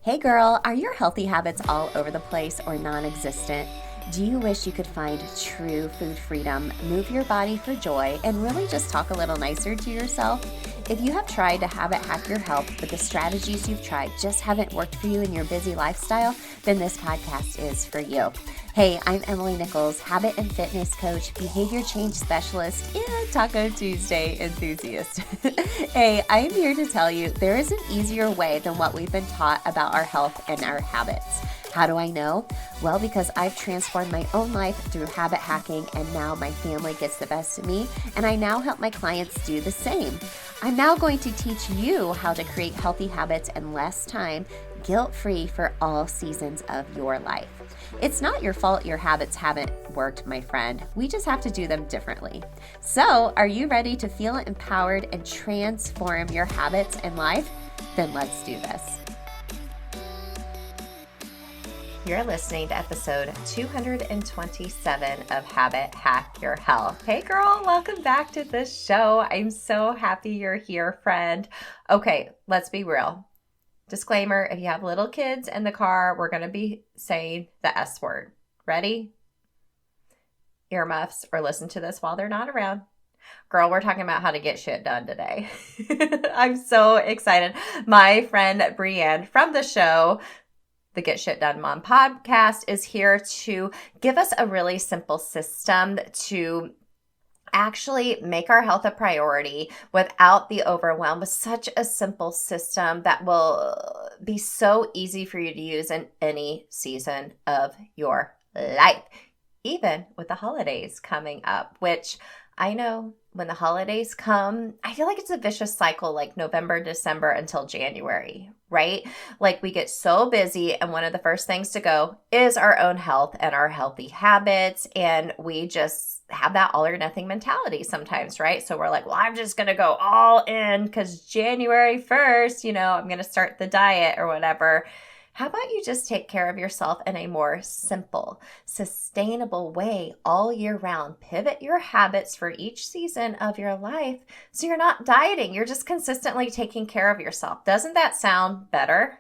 Hey girl, are your healthy habits all over the place or non-existent? Do you wish you could find true food freedom, move your body for joy, and really just talk a little nicer to yourself? If you have tried to habit hack your health, but the strategies you've tried just haven't worked for you in your busy lifestyle, then this podcast is for you. Hey, I'm Emily Nichols, habit and fitness coach, behavior change specialist, and Taco Tuesday enthusiast. Hey, I am here to tell you there is an easier way than what we've been taught about our health and our habits. How do I know? Well, because I've transformed my own life through habit hacking, and now my family gets the best of me, and I now help my clients do the same. I'm now going to teach you how to create healthy habits in less time, guilt-free for all seasons of your life. It's not your fault your habits haven't worked, my friend. We just have to do them differently. So, are you ready to feel empowered and transform your habits and life? Then let's do this. You're listening to episode 227 of Habit Hack Your Health. Hey girl, welcome back to the show. I'm so happy you're here, friend. Okay, let's be real. Disclaimer, if you have little kids in the car, we're going to be saying the S word. Ready? Earmuffs or listen to this while they're not around. Girl, we're talking about how to get shit done today. I'm so excited. My friend Brianne from the show, the Get Shit Done Mom podcast, is here to give us a really simple system to actually make our health a priority without the overwhelm, with such a simple system that will be so easy for you to use in any season of your life, even with the holidays coming up, which I know when the holidays come, I feel like it's a vicious cycle, like November, December until January, right? Like we get so busy, and one of the first things to go is our own health and our healthy habits. And we just have that all or nothing mentality sometimes, right? So we're like, well, I'm just going to go all in because January 1st, I'm going to start the diet or whatever. How about you just take care of yourself in a more simple, sustainable way all year round? Pivot your habits for each season of your life so you're not dieting. You're just consistently taking care of yourself. Doesn't that sound better?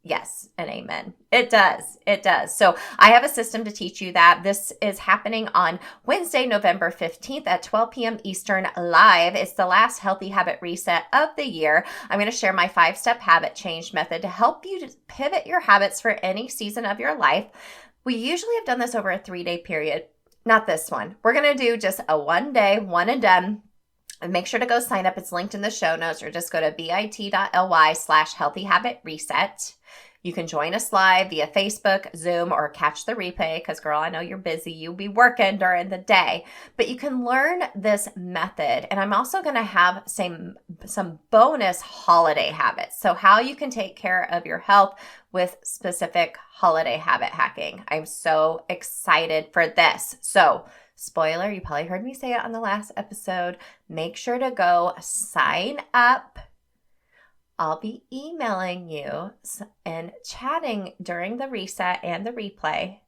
Yes, and amen. It does. It does. So I have a system to teach you that. This is happening on Wednesday, November 15th at 12 p.m. Eastern live. It's the last Healthy Habit Reset of the year. I'm going to share my 5-step habit change method to help you to pivot your habits for any season of your life. We usually have done this over a 3-day period. Not this one. We're going to do just a 1-day, one and done. And make sure to go sign up. It's linked in the show notes, or just go to bit.ly/healthyhabitreset. You can join us live via Facebook, Zoom, or catch the replay because, girl, I know you're busy. You'll be working during the day. But you can learn this method. And I'm also going to have some bonus holiday habits. So how you can take care of your health with specific holiday habit hacking. I'm so excited for this. So, spoiler, you probably heard me say it on the last episode. Make sure to go sign up. I'll be emailing you and chatting during the reset and the replay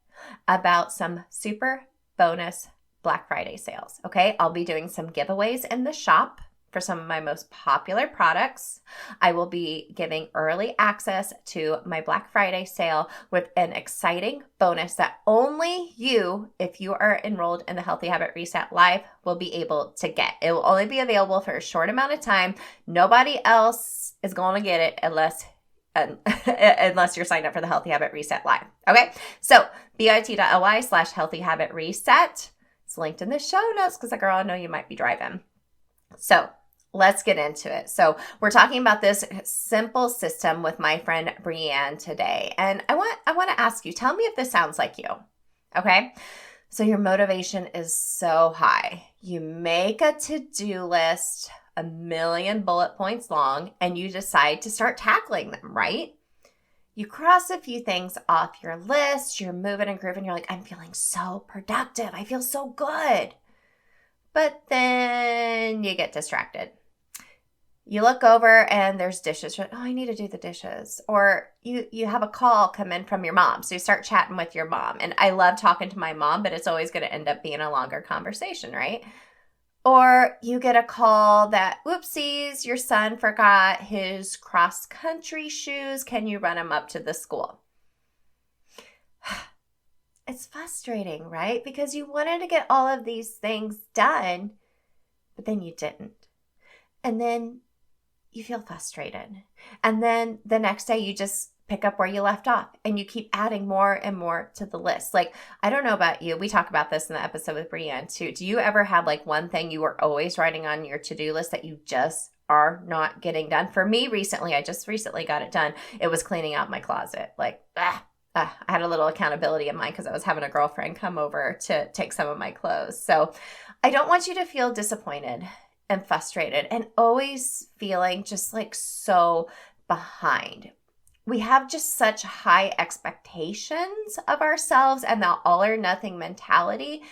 about some super bonus Black Friday sales. Okay, I'll be doing some giveaways in the shop for some of my most popular products. I will be giving early access to my Black Friday sale with an exciting bonus that only you, if you are enrolled in the Healthy Habit Reset Live, will be able to get. It will only be available for a short amount of time. Nobody else is going to get it unless you're signed up for the Healthy Habit Reset Live. Okay, so bit.ly/healthyhabitreset. It's linked in the show notes because, girl, I know you might be driving. So let's get into it. So we're talking about this simple system with my friend Brianne today. And I want to ask you, tell me if this sounds like you. Okay. So your motivation is so high. You make a to-do list, 1,000,000 bullet points long, and you decide to start tackling them, right? You cross a few things off your list, you're moving and grooving, you're like, I'm feeling so productive. I feel so good. But then you get distracted. You look over and there's dishes. You're like, oh, I need to do the dishes. Or you have a call come in from your mom. So you start chatting with your mom. And I love talking to my mom, but it's always going to end up being a longer conversation, right? Or you get a call that, whoopsies, your son forgot his cross country shoes. Can you run him up to the school? It's frustrating, right? Because you wanted to get all of these things done, but then you didn't. And then you feel frustrated. And then the next day you just pick up where you left off and you keep adding more and more to the list. Like, I don't know about you. We talk about this in the episode with Brianne too. Do you ever have like one thing you were always writing on your to-do list that you just are not getting done? For me recently, I just recently got it done. It was cleaning out my closet. Like, I had a little accountability in mind because I was having a girlfriend come over to take some of my clothes. So I don't want you to feel disappointed and frustrated and always feeling just like so behind. We have just such high expectations of ourselves and that all or nothing mentality,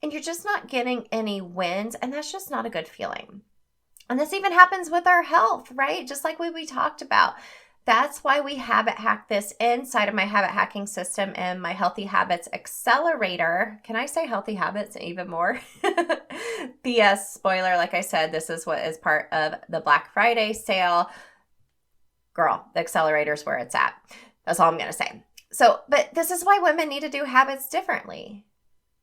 and you're just not getting any wins, and that's just not a good feeling. And this even happens with our health, right? Just like we talked about. That's why we habit hack this inside of my habit hacking system and my Healthy Habits Accelerator. Can I say healthy habits even more? BS, spoiler, like I said, this is what is part of the Black Friday sale. Girl, the accelerator's where it's at. That's all I'm going to say. So, but this is why women need to do habits differently,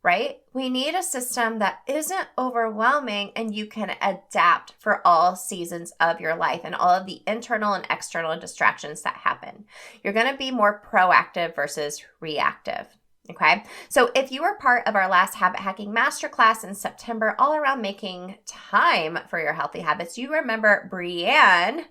right? We need a system that isn't overwhelming and you can adapt for all seasons of your life and all of the internal and external distractions that happen. You're going to be more proactive versus reactive. Okay. So if you were part of our last habit hacking masterclass in September, all around making time for your healthy habits, you remember Brianne.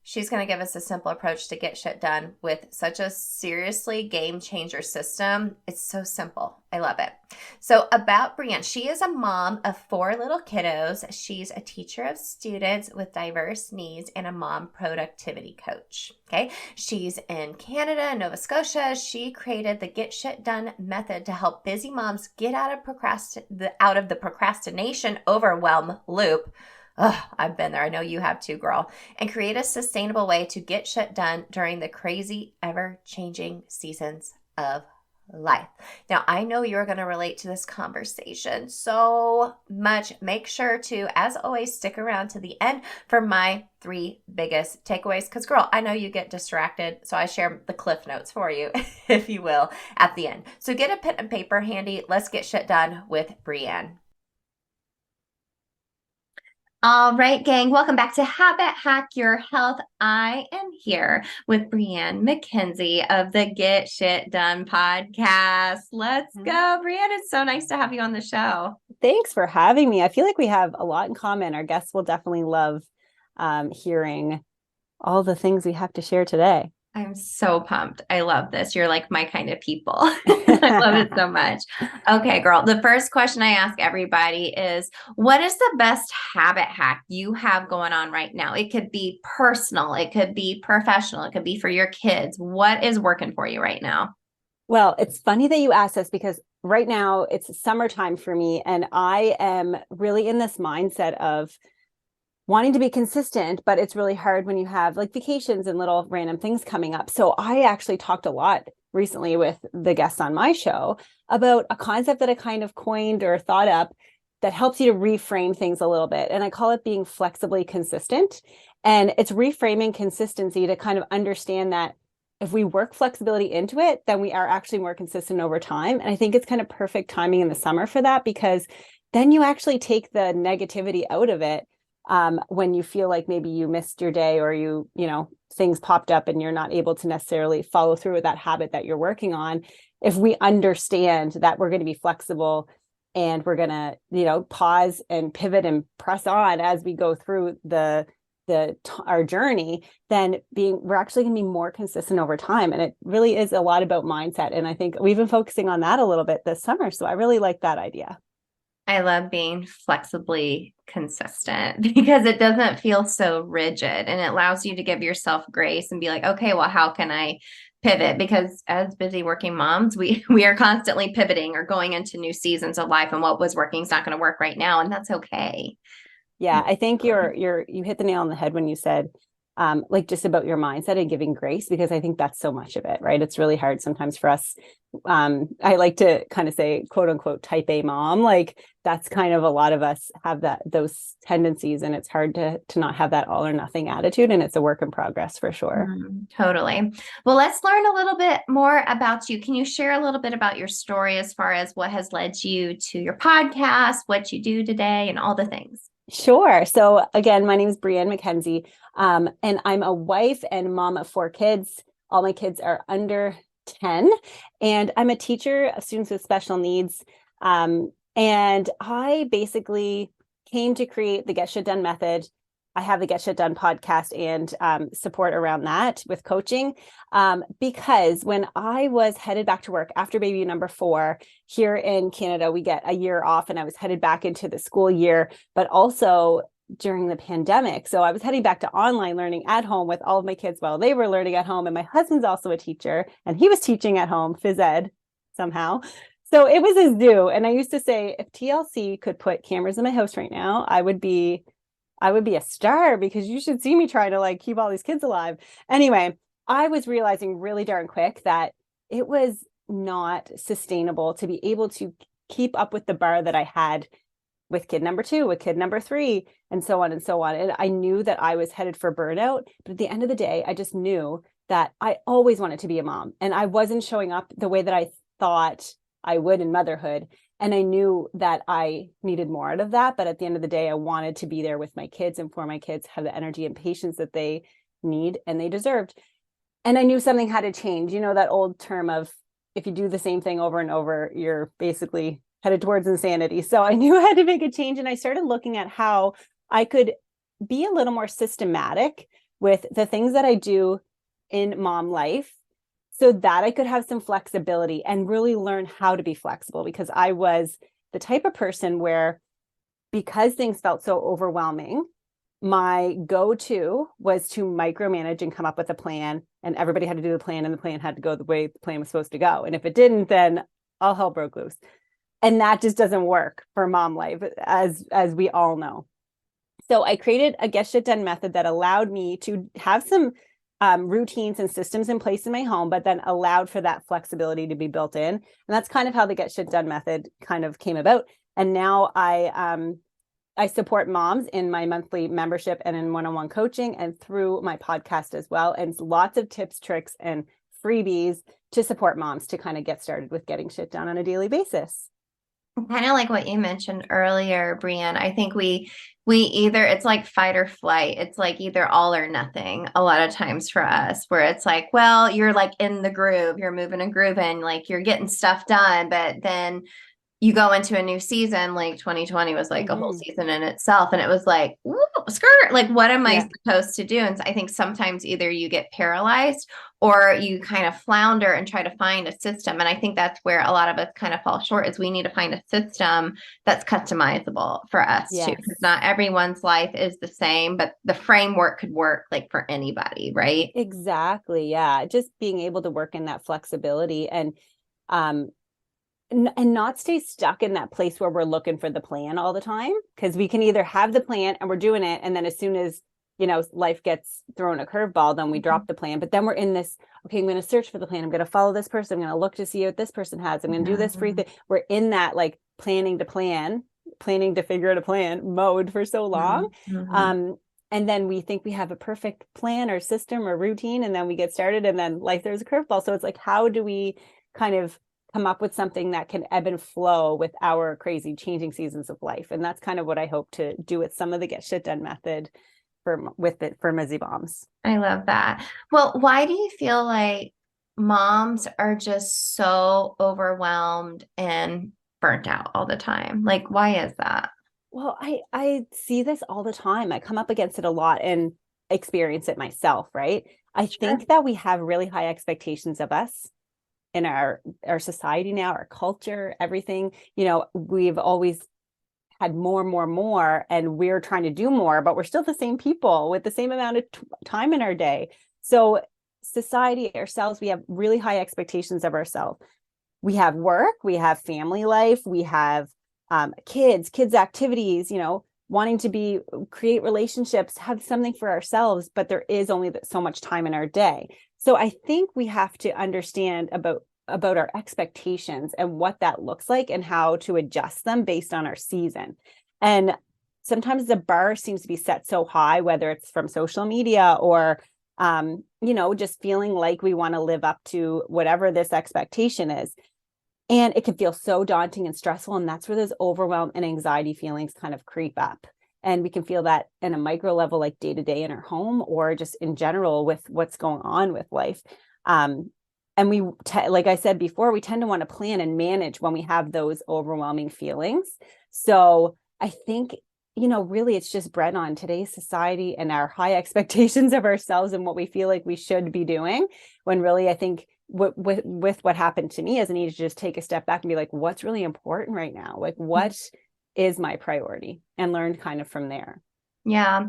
She's going to give us a simple approach to get shit done with such a seriously game changer system. It's so simple. I love it. So about Brianne, she is a mom of 4 little kiddos. She's a teacher of students with diverse needs and a mom productivity coach. Okay. She's in Canada, Nova Scotia. She created the Get Shit Done method to help busy moms get out of the procrastination overwhelm loop. Ugh, I've been there. I know you have too, girl. And create a sustainable way to get shit done during the crazy, ever-changing seasons of life. Now, I know you're going to relate to this conversation so much. Make sure to, as always, stick around to the end for my 3 biggest takeaways. Because, girl, I know you get distracted, so I share the cliff notes for you, if you will, at the end. So get a pen and paper handy. Let's get shit done with Brianne. All right, gang, welcome back to Habit Hack Your Health. I am here with Brianne MacKenzie of the Get Shit Done podcast. Let's go, Brianne. It's so nice to have you on the show. Thanks for having me. I feel like we have a lot in common. Our guests will definitely love hearing all the things we have to share today. I'm so pumped. I love this. You're like my kind of people. I love it so much. Okay, girl. The first question I ask everybody is, what is the best habit hack you have going on right now? It could be personal. It could be professional. It could be for your kids. What is working for you right now? Well, it's funny that you asked this because right now it's summertime for me and I am really in this mindset of wanting to be consistent, but it's really hard when you have like vacations and little random things coming up. So I actually talked a lot recently with the guests on my show about a concept that I kind of coined or thought up that helps you to reframe things a little bit. And I call it being flexibly consistent. And it's reframing consistency to kind of understand that if we work flexibility into it, then we are actually more consistent over time. And I think it's kind of perfect timing in the summer for that, because then you actually take the negativity out of it. When you feel like maybe you missed your day or you know, things popped up and you're not able to necessarily follow through with that habit that you're working on. If we understand that we're going to be flexible and we're going to, you know, pause and pivot and press on as we go through our journey, then we're actually going to be more consistent over time. And it really is a lot about mindset. And I think we've been focusing on that a little bit this summer. So I really like that idea. I love being flexibly consistent because it doesn't feel so rigid and it allows you to give yourself grace and be like, okay, well, how can I pivot? Because as busy working moms, we are constantly pivoting or going into new seasons of life, and what was working is not going to work right now. And that's okay. Yeah, I think you hit the nail on the head when you said like just about your mindset and giving grace, because I think that's so much of it, right? It's really hard sometimes for us. I like to kind of say, quote unquote, type A mom. Like that's kind of a lot of us have those tendencies, and it's hard to not have that all or nothing attitude. And it's a work in progress for sure. Totally. Well, let's learn a little bit more about you. Can you share a little bit about your story as far as what has led you to your podcast, what you do today, and all the things? Sure. So again, my name is Brianne MacKenzie, and I'm a wife and mom of 4 kids. All my kids are under 10, and I'm a teacher of students with special needs. And I basically came to create the Get Shit Done method. I have the Get Shit Done podcast and support around that with coaching. Because when I was headed back to work after baby number 4, here in Canada, we get a year off, and I was headed back into the school year, but also during the pandemic. So I was heading back to online learning at home with all of my kids while they were learning at home. And my husband's also a teacher, and he was teaching at home, phys ed somehow. So it was a zoo. And I used to say, if TLC could put cameras in my house right now, I would be a star, because you should see me trying to like keep all these kids alive. Anyway, I was realizing really darn quick that it was not sustainable to be able to keep up with the bar that I had with kid number 2, with kid number 3, and so on and so on. And I knew that I was headed for burnout. But at the end of the day, I just knew that I always wanted to be a mom, and I wasn't showing up the way that I thought I would in motherhood. And I knew that I needed more out of that. But at the end of the day, I wanted to be there with my kids and for my kids, have the energy and patience that they need and they deserved. And I knew something had to change. You know, that old term of, if you do the same thing over and over, you're basically headed towards insanity. So I knew I had to make a change. And I started looking at how I could be a little more systematic with the things that I do in mom life, so that I could have some flexibility and really learn how to be flexible. Because I was the type of person where, because things felt so overwhelming, my go-to was to micromanage and come up with a plan, and everybody had to do the plan, and the plan had to go the way the plan was supposed to go. And if it didn't, then all hell broke loose. And that just doesn't work for mom life, as we all know. So I created a Get Shit Done method that allowed me to have some routines and systems in place in my home, but then allowed for that flexibility to be built in. And that's kind of how the Get Shit Done method kind of came about. And now I support moms in my monthly membership and in one-on-one coaching, and through my podcast as well. And lots of tips, tricks, and freebies to support moms to kind of get started with getting shit done on a daily basis. Kind of like what you mentioned earlier, Brianne. I think we either, it's like fight or flight. It's like either all or nothing a lot of times for us, where it's like, well, you're like in the groove, you're moving and grooving, like you're getting stuff done, but then you go into a new season. Like 2020 was like a whole season in itself, and it was like, whoop, skirt, like what am I supposed to do? And I think sometimes either you get paralyzed or you kind of flounder and try to find a system. And I think that's where a lot of us kind of fall short, is we need to find a system that's customizable for us too, because not everyone's life is the same, but the framework could work like for anybody, right? Exactly. Yeah, just being able to work in that flexibility and not stay stuck in that place where we're looking for the plan all the time. Because we can either have the plan and we're doing it, and then as soon as, you know, life gets thrown a curveball, then we drop the plan. But then we're in this, okay, I'm going to search for the plan, I'm going to follow this person, I'm going to look to see what this person has, I'm going to do this free thing. We're in that like planning to figure out a plan mode for so long. And then we think we have a perfect plan or system or routine, and then we get started, and then life throws a curveball. So it's like, how do we kind of come up with something that can ebb and flow with our crazy changing seasons of life? And that's kind of what I hope to do with some of the Get Shit Done method for Mizzy Moms. I love that. Well, why do you feel like moms are just so overwhelmed and burnt out all the time? Like, why is that? Well, I see this all the time. I come up against it a lot and experience it myself, right? I think that we have really high expectations of us in our society now, our culture, everything. You know, we've always had more, and we're trying to do more, but we're still the same people with the same amount of time in our day. So society, ourselves, we have really high expectations of ourselves. We have work, we have family life, we have kids activities, you know, wanting to create relationships, have something for ourselves, but there is only so much time in our day. So I think we have to understand about our expectations and what that looks like and how to adjust them based on our season. And sometimes the bar seems to be set so high, whether it's from social media or just feeling like we want to live up to whatever this expectation is. And it can feel so daunting and stressful. And that's where those overwhelm and anxiety feelings kind of creep up. And we can feel that in a micro level, like day to day in our home, or just in general with what's going on with life. And like I said before, we tend to want to plan and manage when we have those overwhelming feelings. So I think, really it's just bred on today's society and our high expectations of ourselves and what we feel like we should be doing, when really I think with what happened to me is I need to just take a step back and be like, what's really important right now? Like, what is my priority? And learn kind of from there. Yeah.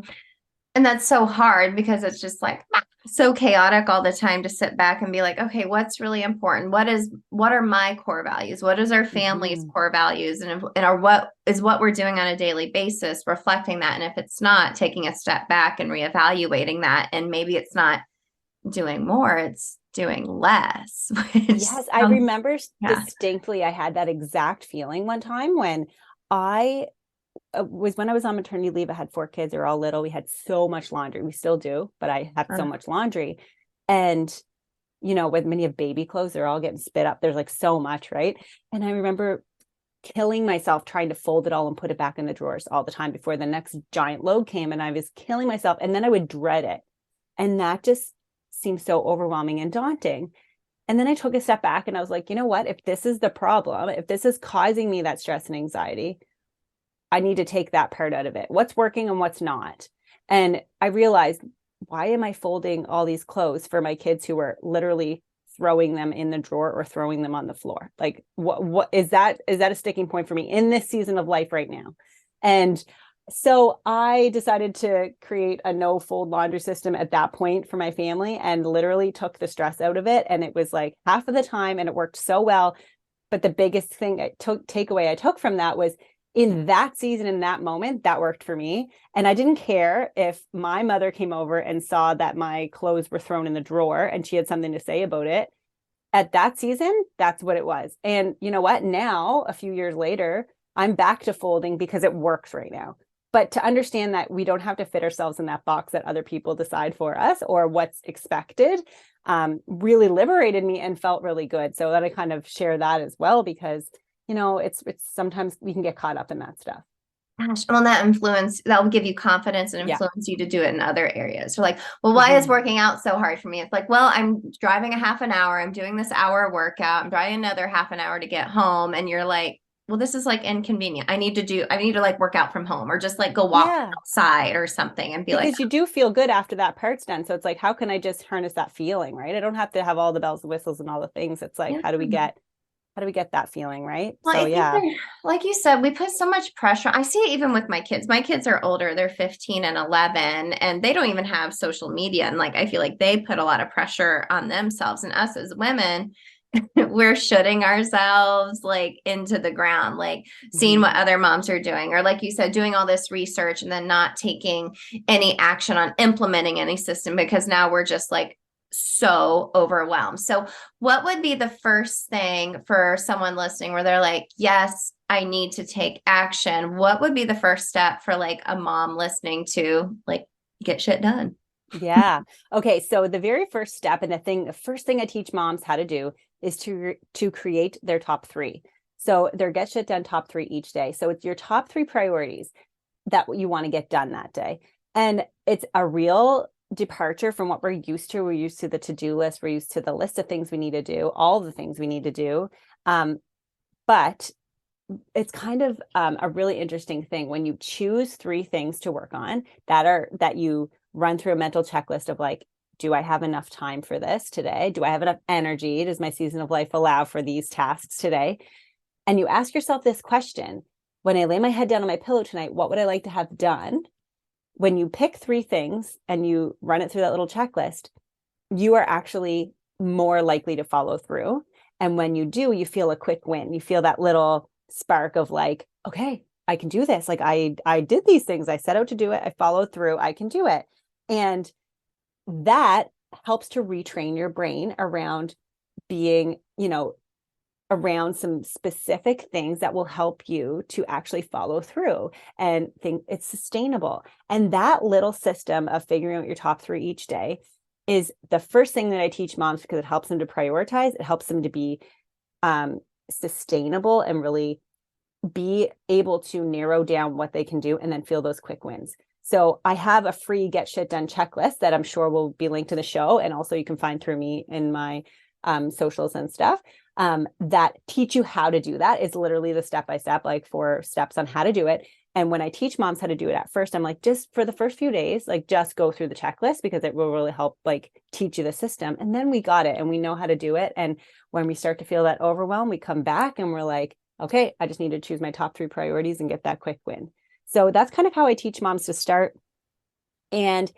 And that's so hard because it's just like so chaotic all the time to sit back and be like, okay, what's really important? What are my core values? What is our family's core values? What is what we're doing on a daily basis, reflecting that. And if it's not, taking a step back and reevaluating that. And maybe it's not doing more, it's doing less. Yes, I remember distinctly I had that exact feeling one time when I was on maternity leave. I had 4 kids. They were all little. We had so much laundry. We still do, but I have so much laundry. And, with many of baby clothes, they're all getting spit up. There's like so much, right? And I remember killing myself trying to fold it all and put it back in the drawers all the time before the next giant load came. And I was killing myself. And then I would dread it. And that just seemed so overwhelming and daunting. And then I took a step back and I was like, you know what? If this is the problem, if this is causing me that stress and anxiety, I need to take that part out of it. What's working and what's not. And I realized, why am I folding all these clothes for my kids who are literally throwing them in the drawer or throwing them on the floor? Like, what is that a sticking point for me in this season of life right now? And so I decided to create a no fold laundry system at that point for my family, and literally took the stress out of it. And it was like half of the time, and it worked so well. But the biggest takeaway I took from that was, in that season, in that moment, that worked for me. And I didn't care if my mother came over and saw that my clothes were thrown in the drawer and she had something to say about it. At that season, that's what it was. And you know what? Now, a few years later, I'm back to folding because it works right now. But to understand that we don't have to fit ourselves in that box that other people decide for us or what's expected, really liberated me and felt really good. So that I kind of share that as well, because it's sometimes we can get caught up in that stuff. Gosh, well, that'll give you confidence and influence you to do it in other areas. So like, well, why is working out so hard for me? It's like, well, I'm driving a half an hour. I'm doing this hour workout. I'm driving another half an hour to get home. And you're like, well, this is like inconvenient. I need to like work out from home, or just like go walk outside or something and be because you do feel good after that part's done. So it's like, how can I just harness that feeling, right? I don't have to have all the bells and whistles and all the things. It's like, how do we get that feeling, right? Well, so like you said, we put so much pressure. I see it even with my kids. My kids are older. They're 15 and 11, and they don't even have social media. And like, I feel like they put a lot of pressure on themselves, and us as women, we're shooting ourselves like into the ground, like seeing what other moms are doing, or like you said, doing all this research and then not taking any action on implementing any system, because now we're just like so overwhelmed. So what would be the first thing for someone listening where they're like, yes, I need to take action? What would be the first step for like a mom listening to like get shit done? Yeah. Okay. So the very first step, and the first thing I teach moms how to do is to create their top 3. So their get shit done top 3 each day. So it's your top 3 priorities that you want to get done that day. And it's a real departure from what we're used to. We're used to the to-do list. We're used to the list of things we need to do, all the things we need to do. But it's kind of a really interesting thing when you choose 3 things to work on that you run through a mental checklist of like, do I have enough time for this today? Do I have enough energy? Does my season of life allow for these tasks today? And you ask yourself this question: when I lay my head down on my pillow tonight, what would I like to have done? When you pick 3 things and you run it through that little checklist, you are actually more likely to follow through. And when you do, you feel a quick win. You feel that little spark of like, okay, I can do this. Like I did these things. I set out to do it. I followed through. I can do it. And that helps to retrain your brain around being, around some specific things that will help you to actually follow through and think it's sustainable. And that little system of figuring out your top 3 each day is the first thing that I teach moms, because it helps them to prioritize. It helps them to be sustainable and really be able to narrow down what they can do and then feel those quick wins. So I have a free get shit done checklist that I'm sure will be linked to the show. And also you can find through me in my socials and stuff that teach you how to do that. Is literally the step-by-step, like 4 steps on how to do it. And when I teach moms how to do it at first, I'm like, just for the first few days, like just go through the checklist, because it will really help like teach you the system. And then we got it and we know how to do it. And when we start to feel that overwhelm, we come back and we're like, okay, I just need to choose my top 3 priorities and get that quick win. So that's kind of how I teach moms to start. And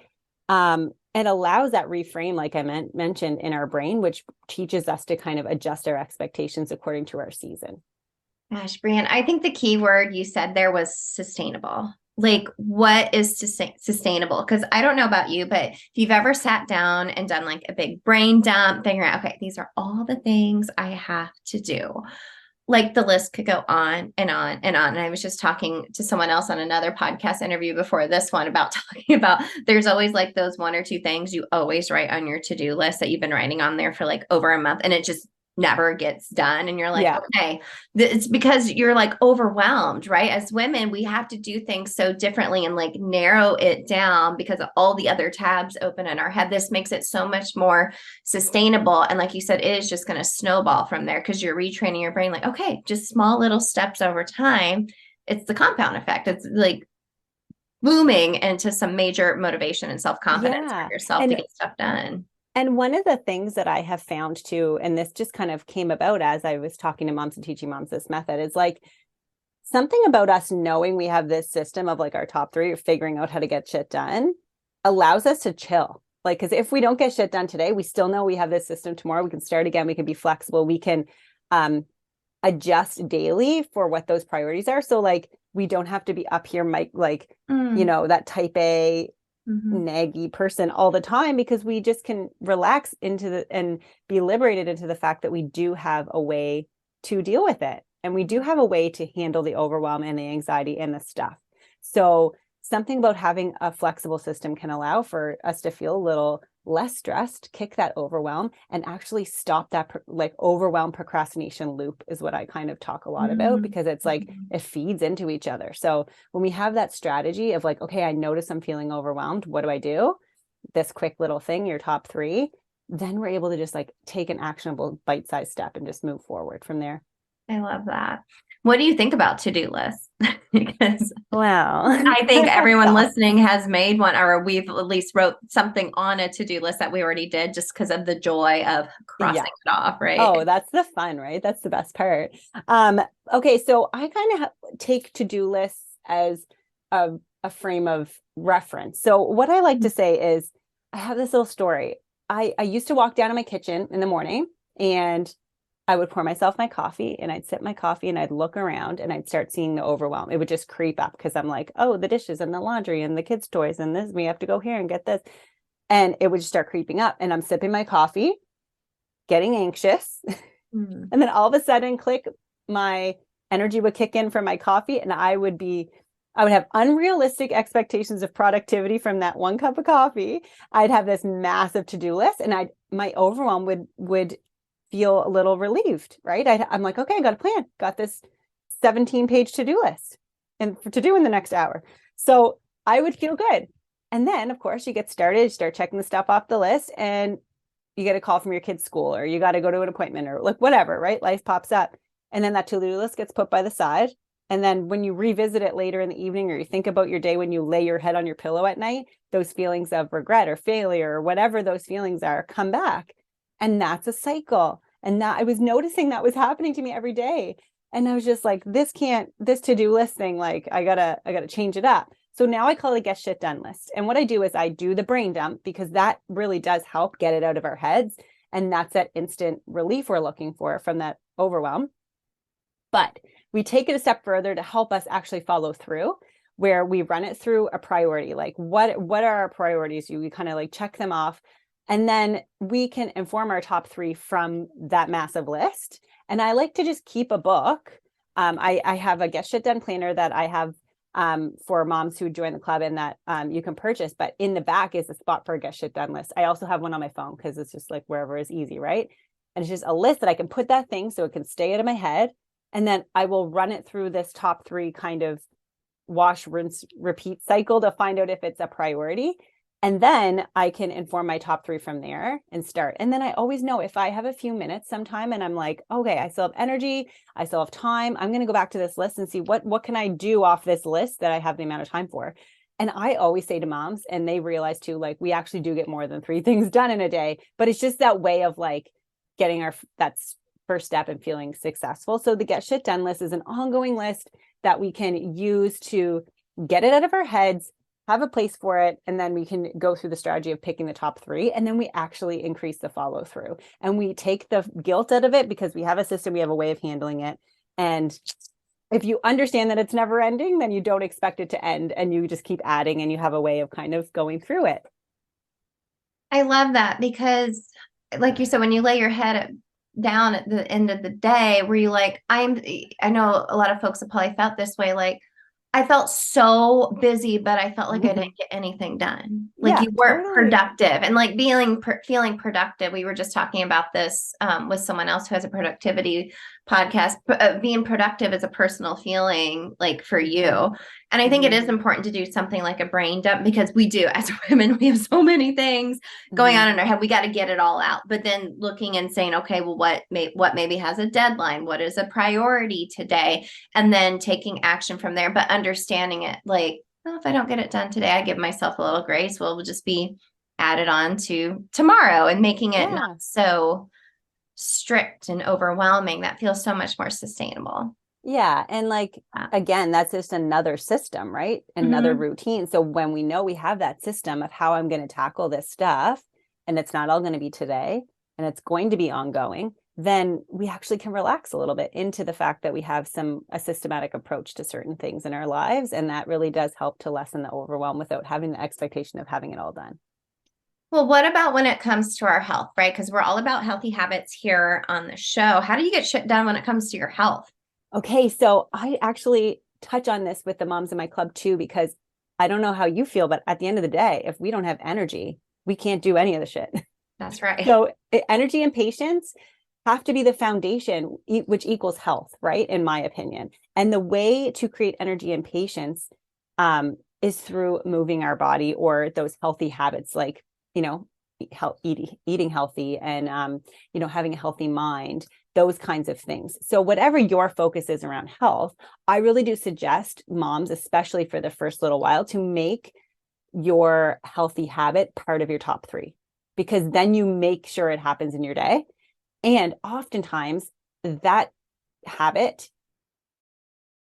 it allows that reframe, like I mentioned, in our brain, which teaches us to kind of adjust our expectations according to our season. Gosh, Brianne, I think the key word you said there was sustainable. Like, what is sustainable? Because I don't know about you, but if you've ever sat down and done like a big brain dump, figuring out, okay, these are all the things I have to do. Like the list could go on and on and on. And I was just talking to someone else on another podcast interview before this one about talking about there's always like those 1 or 2 things you always write on your to-do list that you've been writing on there for like over a month, and it just never gets done. And you're like, Yeah. okay, it's because you're like overwhelmed, right? As women, we have to do things so differently and like narrow it down because of all the other tabs open in our head. This makes it so much more sustainable. And like you said, it is just going to snowball from there because you're retraining your brain like, okay, just small little steps over time. It's the compound effect. It's like booming into some major motivation and self-confidence Yeah. for yourself to And get stuff done. And one of the things that I have found too, and this just kind of came about as I was talking to moms and teaching moms this method, is like something about us knowing we have this system of like our top 3 or figuring out how to get shit done allows us to chill. Like, because if we don't get shit done today, we still know we have this system tomorrow. We can start again. We can be flexible. We can adjust daily for what those priorities are. So like, we don't have to be up here, like, that type A naggy person all the time, because we just can relax and be liberated into the fact that we do have a way to deal with it. And we do have a way to handle the overwhelm and the anxiety and the stuff. So something about having a flexible system can allow for us to feel a little less stressed, kick that overwhelm, and actually stop that like overwhelm procrastination loop is what I kind of talk a lot about, because it's like it feeds into each other. So when we have that strategy of like, okay, I notice I'm feeling overwhelmed, what do I do? This quick little thing, your top 3, then we're able to just like take an actionable bite-sized step and just move forward from there. I love that. What do you think about to-do lists? Because well, I think everyone listening has made one, or we've at least wrote something on a to-do list that we already did just because of the joy of crossing it off, right? Oh, that's the fun, right? That's the best part. Okay, so I kind of take to-do lists as a frame of reference. So what I like to say is I have this little story. I used to walk down to my kitchen in the morning and I would pour myself my coffee and I'd sip my coffee and I'd look around and I'd start seeing the overwhelm. It would just creep up because I'm like, oh, the dishes and the laundry and the kids' toys and this, we have to go here and get this. And it would just start creeping up and I'm sipping my coffee, getting anxious. And then all of a sudden, my energy would kick in from my coffee and I would have unrealistic expectations of productivity from that 1 cup of coffee. I'd have this massive to-do list and my overwhelm would feel a little relieved, right? I'm like, okay, I got a plan, got this 17-page to-do list and to do in the next hour. So I would feel good. And then of course you get started, you start checking the stuff off the list and you get a call from your kid's school or you got to go to an appointment or like whatever, right? Life pops up. And then that to-do list gets put by the side. And then when you revisit it later in the evening or you think about your day when you lay your head on your pillow at night, those feelings of regret or failure or whatever those feelings are come back. And that's a cycle. And that I was noticing that was happening to me every day. And I was just like, this to-do list thing, like I gotta change it up. So now I call it a get shit done list. And what I do is I do the brain dump because that really does help get it out of our heads. And that's that instant relief we're looking for from that overwhelm. But we take it a step further to help us actually follow through, where we run it through a priority. Like what are our priorities? We kind of like check them off. And then we can inform our top 3 from that massive list. And I like to just keep a book. I have a Get Shit Done planner that I have for moms who join the club, and that you can purchase. But in the back is a spot for a Get Shit Done list. I also have one on my phone because it's just like wherever is easy, right? And it's just a list that I can put that thing so it can stay out of my head. And then I will run it through this top 3 kind of wash, rinse, repeat cycle to find out if it's a priority. And then I can inform my top 3 from there and start. And then I always know if I have a few minutes sometime and I'm like, okay, I still have energy, I still have time, I'm going to go back to this list and see what can I do off this list that I have the amount of time for. And I always say to moms, and they realize too, like we actually do get more than 3 things done in a day, but it's just that way of like getting that's first step and feeling successful. So the Get Shit Done list is an ongoing list that we can use to get it out of our heads, have a place for it, and then we can go through the strategy of picking the top 3, and then we actually increase the follow through, and we take the guilt out of it because we have a system, we have a way of handling it. And if you understand that it's never ending, then you don't expect it to end, and you just keep adding, and you have a way of kind of going through it. I love that because, like you said, when you lay your head down at the end of the day, where you like, I know a lot of folks have probably felt this way, like, I felt so busy, but I felt like I didn't get anything done. Like Yeah, you weren't totally. productive, and like feeling productive. We were just talking about this with someone else who has a productivity podcast. Being productive is a personal feeling, like for you. And I think it is important to do something like a brain dump, because we do, as women, we have so many things going on in our head. We got to get it all out. But then looking and saying, okay, well, what maybe has a deadline? What is a priority today? And then taking action from there, but understanding it like, well, if I don't get it done today, I give myself a little grace. Well, we'll just be added on to tomorrow, and making it not so strict and overwhelming. That feels so much more sustainable. Yeah. And like, again, that's just another system, right? Another routine. So when we know we have that system of how I'm going to tackle this stuff, and it's not all going to be today, and it's going to be ongoing, then we actually can relax a little bit into the fact that we have a systematic approach to certain things in our lives. And that really does help to lessen the overwhelm without having the expectation of having it all done. Well, what about when it comes to our health, right? Because we're all about healthy habits here on the show. How do you get shit done when it comes to your health? Okay, so I actually touch on this with the moms in my club too, because I don't know how you feel, but at the end of the day, if we don't have energy, we can't do any of the shit. That's right. So energy and patience have to be the foundation, which equals health, right? In my opinion. And the way to create energy and patience is through moving our body, or those healthy habits, like, eating healthy, and, having a healthy mind, those kinds of things. So whatever your focus is around health, I really do suggest moms, especially for the first little while, to make your healthy habit part of your top 3, because then you make sure it happens in your day. And oftentimes that habit,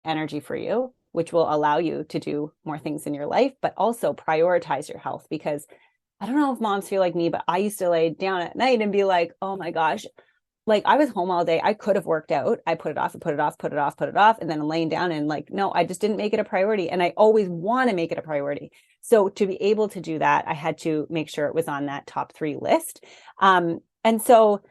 energy for you, which will allow you to do more things in your life, but also prioritize your health. Because I don't know if moms feel like me, but I used to lay down at night and be like, oh my gosh, like I was home all day. I could have worked out. I put it off, put it off, put it off, put it off. And then I'm laying down and like, no, I just didn't make it a priority. And I always want to make it a priority. So to be able to do that, I had to make sure it was on that top 3 list. And so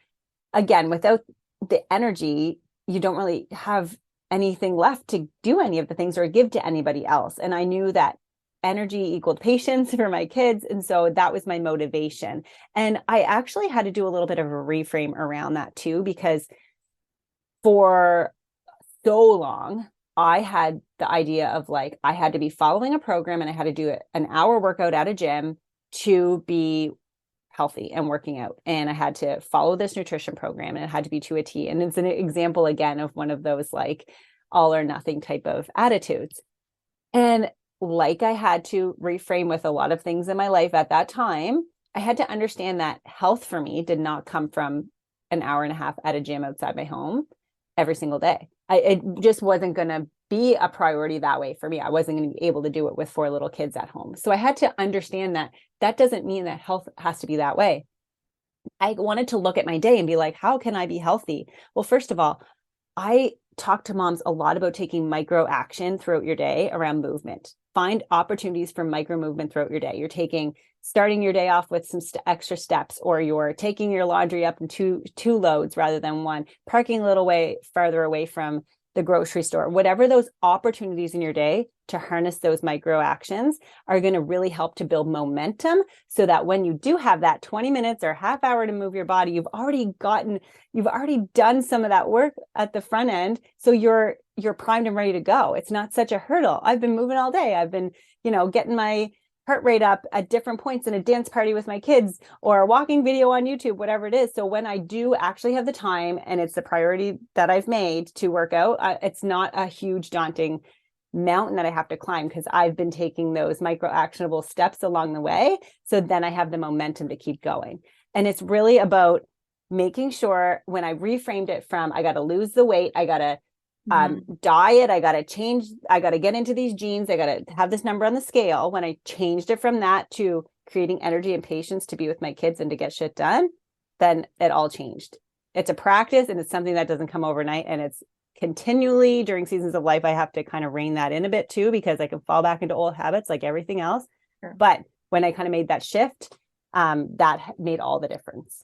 again, without the energy, you don't really have anything left to do any of the things or give to anybody else. And I knew that energy equaled patience for my kids. And so that was my motivation. And I actually had to do a little bit of a reframe around that too, because for so long, I had the idea of like, I had to be following a program and I had to do an hour workout at a gym to be healthy and working out. And I had to follow this nutrition program, and it had to be to a T. And it's an example again of one of those like all or nothing type of attitudes. And like I had to reframe with a lot of things in my life at that time, I had to understand that health for me did not come from an hour and a half at a gym outside my home every single day. It just wasn't going to be a priority that way for me. I wasn't going to be able to do it with 4 little kids at home. So I had to understand that that doesn't mean that health has to be that way. I wanted to look at my day and be like, how can I be healthy? Well, first of all, I talk to moms a lot about taking micro action throughout your day around movement. Find opportunities for micro movement throughout your day. You're starting your day off with some extra steps, or you're taking your laundry up in two loads rather than one, parking a little way farther away from the grocery store. Whatever those opportunities in your day to harness those micro actions are going to really help to build momentum, so that when you do have that 20 minutes or half hour to move your body, you've already done some of that work at the front end. So you're primed and ready to go. It's not such a hurdle. I've been moving all day. I've been, getting my heart rate up at different points in a dance party with my kids, or a walking video on YouTube, whatever it is. So when I do actually have the time and it's the priority that I've made to work out, it's not a huge daunting mountain that I have to climb, because I've been taking those micro actionable steps along the way. So then I have the momentum to keep going. And it's really about making sure, when I reframed it from, I got to lose the weight, I got to diet, I got to change, I got to get into these jeans, I got to have this number on the scale. When I changed it from that to creating energy and patience to be with my kids and to get shit done, then it all changed. It's a practice, and it's something that doesn't come overnight. And it's continually, during seasons of life, I have to kind of rein that in a bit too, because I can fall back into old habits like everything else. Sure. But when I kind of made that shift, that made all the difference.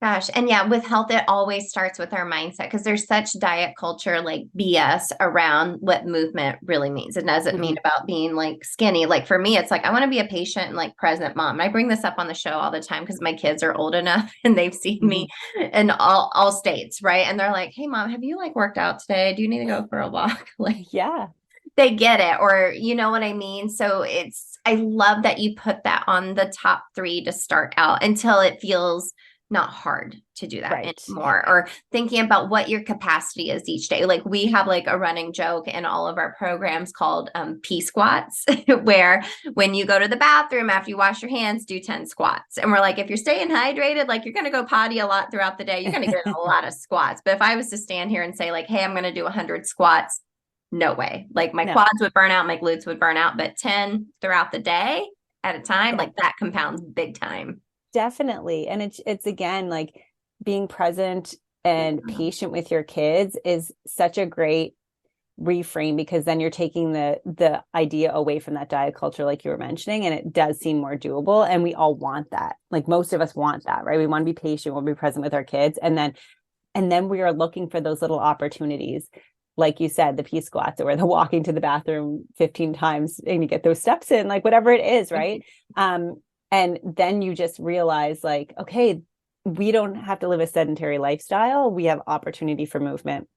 Gosh. And yeah, with health, it always starts with our mindset, because there's such diet culture, like BS around what movement really means. It doesn't mean about being like skinny. Like for me, it's like, I want to be a patient and like present mom. And I bring this up on the show all the time because my kids are old enough and they've seen me in all states. Right. And they're like, hey mom, have you like worked out today? Do you need to go for a walk? Like, yeah, they get it. Or, you know what I mean? So I love that you put that on the top 3 to start out, until it feels not hard to do that anymore. Or thinking about what your capacity is each day. Like we have like a running joke in all of our programs called P squats, where when you go to the bathroom after you wash your hands, do 10 squats. And we're like, if you're staying hydrated, like you're going to go potty a lot throughout the day, you're going to get a lot of squats. But if I was to stand here and say like, hey, I'm going to do 100 squats, no way. Like my quads would burn out, my glutes would burn out, but 10 throughout the day at a time, like that compounds big time. Definitely. And it's again, like being present and patient with your kids is such a great reframe, because then you're taking the idea away from that diet culture, like you were mentioning, and it does seem more doable. And we all want that. Like most of us want that, right? We want to be patient, we'll be present with our kids. And then we are looking for those little opportunities. Like you said, the P squats, or the walking to the bathroom 15 times and you get those steps in, like whatever it is, right? And then you just realize like, okay, we don't have to live a sedentary lifestyle. We have opportunity for movement.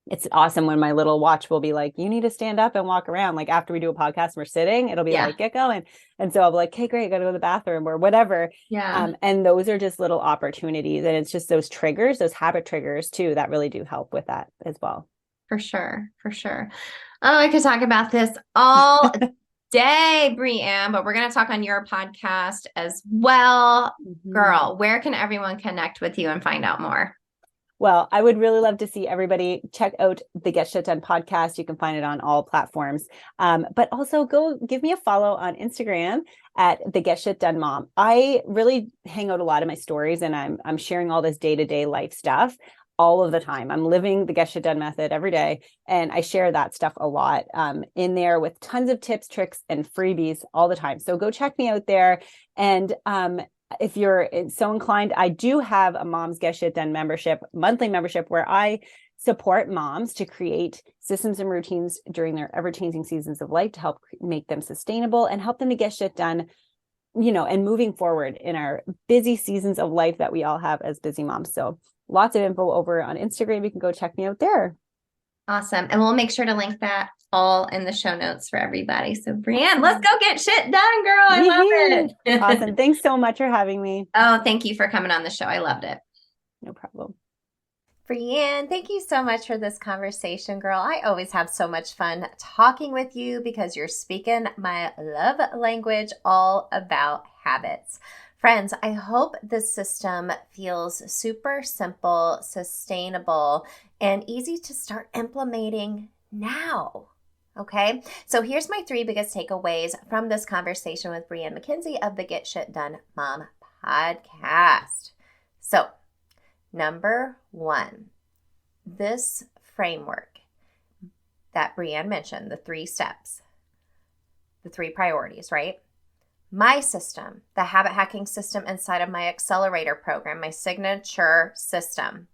It's awesome when my little watch will be like, you need to stand up and walk around. Like after we do a podcast and we're sitting, it'll be like, get going. And so I'll be like, okay, great, I got to go to the bathroom or whatever. And those are just little opportunities. And it's just those triggers, those habit triggers too, that really do help with that as well. For sure. For sure. Oh, I could talk about this all day, Brianne, but we're going to talk on your podcast as well. Girl, where can everyone connect with you and find out more? Well, I would really love to see everybody check out the Get Shit Done podcast. You can find it on all platforms. But also go give me a follow on Instagram at the Get Shit Done Mom. I really hang out a lot of my stories, and I'm sharing all this day-to-day life stuff all of the time. I'm living the Get Shit Done method every day. And I share that stuff a lot in there with tons of tips, tricks, and freebies all the time. So go check me out there. And if you're so inclined, I do have a Moms Get Shit Done monthly membership, where I support moms to create systems and routines during their ever-changing seasons of life to help make them sustainable and help them to get shit done, and moving forward in our busy seasons of life that we all have as busy moms. So lots of info over on Instagram. You can go check me out there. Awesome. And we'll make sure to link that all in the show notes for everybody. So Brianne, let's go get shit done, girl. I love it. Awesome. Thanks so much for having me. Oh, thank you for coming on the show. I loved it. No problem. Brianne, thank you so much for this conversation, girl. I always have so much fun talking with you because you're speaking my love language, all about habits. Friends, I hope this system feels super simple, sustainable, and easy to start implementing now. Okay, so here's my 3 biggest takeaways from this conversation with Brianne MacKenzie of the Get Shit Done Mom podcast. So, number 1, this framework that Brianne mentioned, the 3 steps, the 3 priorities, right? My system, the habit hacking system inside of my accelerator program, my signature system,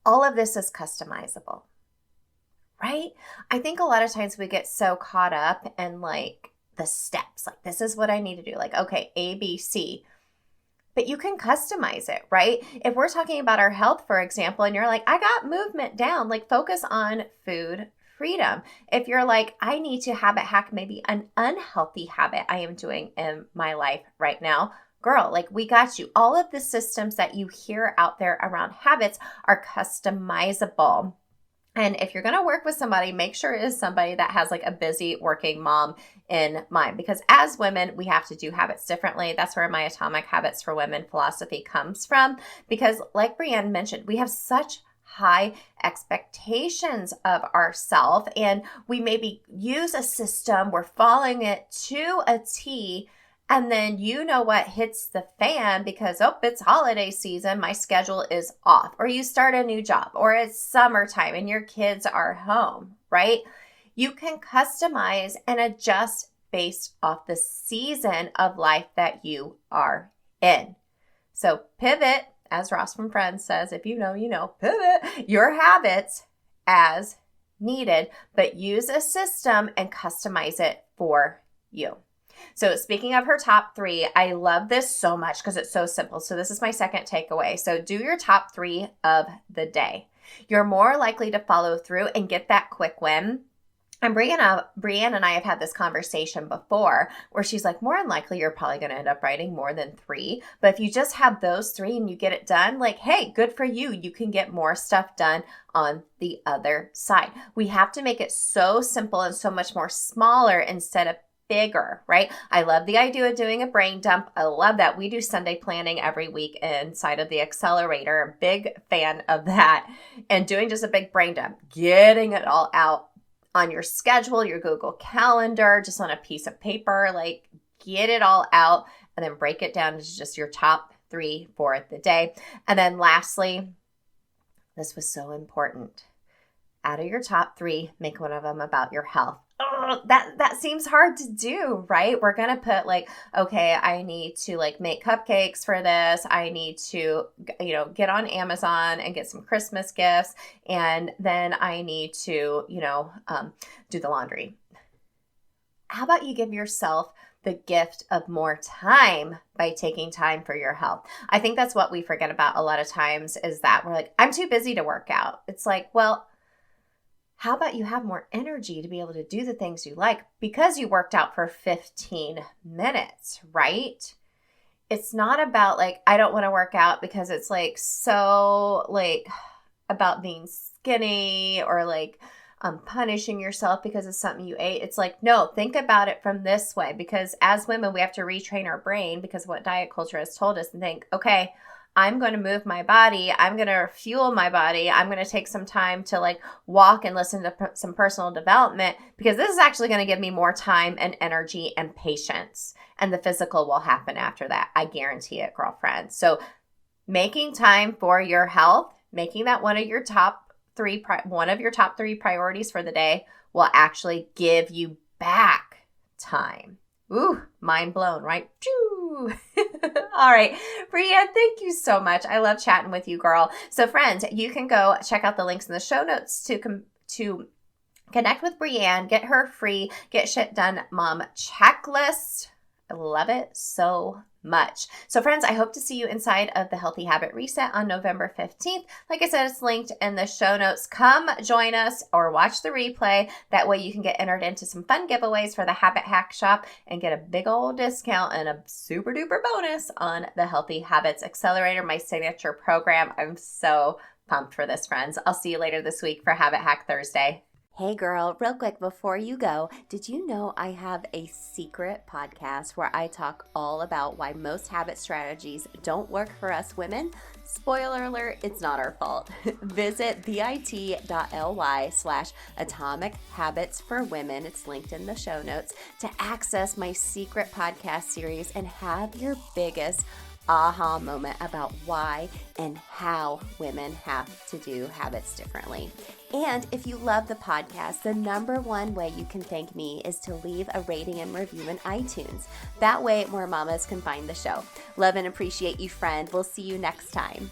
all of this is customizable, right? I think a lot of times we get so caught up in like the steps, like this is what I need to do, like, okay, A, B, C. But you can customize it, right? If we're talking about our health, for example, and you're like, I got movement down, like focus on food freedom. If you're like, I need to habit hack maybe an unhealthy habit I am doing in my life right now, girl, like we got you. All of the systems that you hear out there around habits are customizable. And if you're going to work with somebody, make sure it is somebody that has like a busy working mom in mind, because as women, we have to do habits differently. That's where my Atomic Habits for Women philosophy comes from, because like Brianne mentioned, we have such high expectations of ourselves, and we maybe use a system, we're following it to a T, and then you know what hits the fan because, oh, it's holiday season, my schedule is off. Or you start a new job, or it's summertime and your kids are home, right? You can customize and adjust based off the season of life that you are in. So pivot, as Ross from Friends says, if you know, you know, pivot your habits as needed, but use a system and customize it for you. So speaking of her top 3, I love this so much because it's so simple. So this is my second takeaway. So do your top 3 of the day. You're more likely to follow through and get that quick win. And Brianne and I have had this conversation before where she's like, more than likely, you're probably going to end up writing more than 3. But if you just have those 3 and you get it done, like, hey, good for you. You can get more stuff done on the other side. We have to make it so simple and so much more smaller instead of bigger, right? I love the idea of doing a brain dump. I love that. We do Sunday planning every week inside of the accelerator. Big fan of that. And doing just a big brain dump, getting it all out on your schedule, your Google Calendar, just on a piece of paper, like get it all out and then break it down to just your top 3 for the day. And then lastly, this was so important. Out of your top 3, make one of them about your health. Oh, that seems hard to do, right? We're going to put like, okay, I need to like make cupcakes for this. I need to, get on Amazon and get some Christmas gifts. And then I need to, do the laundry. How about you give yourself the gift of more time by taking time for your health? I think that's what we forget about a lot of times is that we're like, I'm too busy to work out. It's like, well, how about you have more energy to be able to do the things you like because you worked out for 15 minutes, right? It's not about like, I don't want to work out because it's like so like about being skinny or like punishing yourself because of something you ate. It's like, no, think about it from this way, because as women, we have to retrain our brain because of what diet culture has told us and think, okay, I'm going to move my body. I'm going to fuel my body. I'm going to take some time to like walk and listen to some personal development because this is actually going to give me more time and energy and patience. And the physical will happen after that. I guarantee it, girlfriend. So making time for your health, making that one of your top 3 priorities for the day will actually give you back time. Ooh, mind blown, right? All right, Brianne, thank you so much. I love chatting with you, girl. So friends, you can go check out the links in the show notes to connect with Brianne, get her free Get Shit Done Mom checklist. I love it so much. So friends, I hope to see you inside of the Healthy Habit Reset on November 15th. Like I said, it's linked in the show notes. Come join us or watch the replay. That way you can get entered into some fun giveaways for the Habit Hack Shop and get a big old discount and a super duper bonus on the Healthy Habits Accelerator, my signature program. I'm so pumped for this, friends. I'll see you later this week for Habit Hack Thursday. Hey girl, real quick before you go, did you know I have a secret podcast where I talk all about why most habit strategies don't work for us women? Spoiler alert, it's not our fault. Visit bit.ly/Atomic Habits for Women, it's linked in the show notes, to access my secret podcast series and have your biggest aha moment about why and how women have to do habits differently. And if you love the podcast, the number one way you can thank me is to leave a rating and review in iTunes. That way, more mamas can find the show. Love and appreciate you, friend. We'll see you next time.